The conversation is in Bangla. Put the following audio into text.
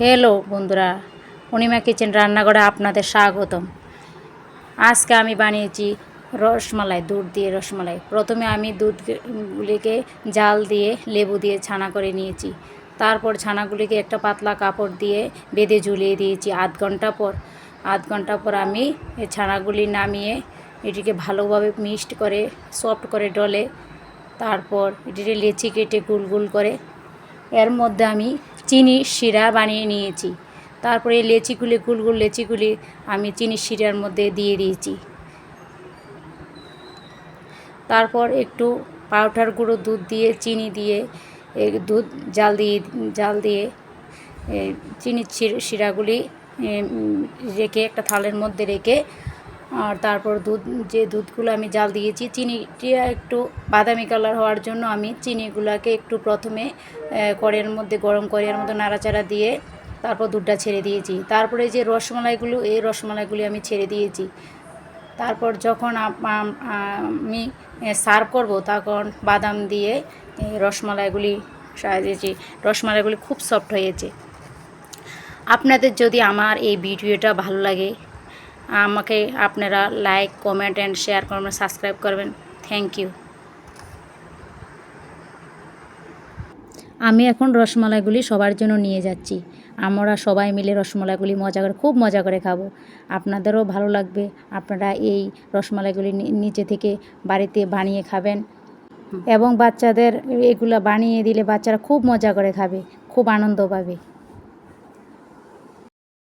হ্যালো বন্ধুরা, অনিমা কিচেন রান্নাঘরে আপনাদের স্বাগতম। আজকে আমি বানিয়েছি রসমালাই, দুধ দিয়ে রসমালাই। প্রথমে আমি দুধগুলিকে জাল দিয়ে লেবু দিয়ে ছানা করে নিয়েছি। তারপর ছানাগুলিকে একটা পাতলা কাপড় দিয়ে বেঁধে ঝুলিয়ে দিয়েছি। আধ ঘন্টা পর আমি এই ছানাগুলি নামিয়ে এটিকে ভালোভাবে মিক্সড করে সফট করে ডলে তারপর এটিকে লেচি কেটে গোল করে এর মধ্যে আমি চিনির শিরা বানিয়ে নিয়েছি। তারপরে এই গোল লেচিগুলি আমি চিনির শিরার মধ্যে দিয়ে দিয়েছি। তারপর একটু পাউডার গুঁড়ো দুধ দিয়ে চিনি দিয়ে দুধ জাল দিয়ে চিনির শিরাগুলি রেখে একটা থালের মধ্যে রেখে আর তারপর দুধগুলো আমি জাল দিয়েছি, চিনিটা একটু বাদামি কালার হওয়ার জন্য আমি চিনিগুলোকে একটু প্রথমে কড়াইয়ের মধ্যে গরম কড়াইয়ের মধ্যে নাড়াচাড়া দিয়ে তারপর দুধটা ছেড়ে দিয়েছি। তারপরে যে রসমালাইগুলি আমি ছেড়ে দিয়েছি। তারপর যখন আমি সার্ভ করব তখন বাদাম দিয়ে রসমালাইগুলি সাজিয়েছি। রসমালাইগুলি খুব সফট হয়েছে। আপনাদের যদি আমার এই ভিডিওটা ভালো লাগে আমাকে আপনারা লাইক, কমেন্ট অ্যান্ড শেয়ার করবেন, সাবস্ক্রাইব করবেন। Thank you. আমি এখন রসমালাইগুলি সবার জন্য নিয়ে যাচ্ছি। আমরা সবাই মিলে রসমালাইগুলি খুব মজা করে খাবো। আপনাদেরও ভালো লাগবে। আপনারা এই রসমালাইগুলি নিচে থেকে বাড়িতে বানিয়ে খাবেন এবং বাচ্চাদের এগুলো বানিয়ে দিলে বাচ্চারা খুব মজা করে খাবে, খুব আনন্দ পাবে।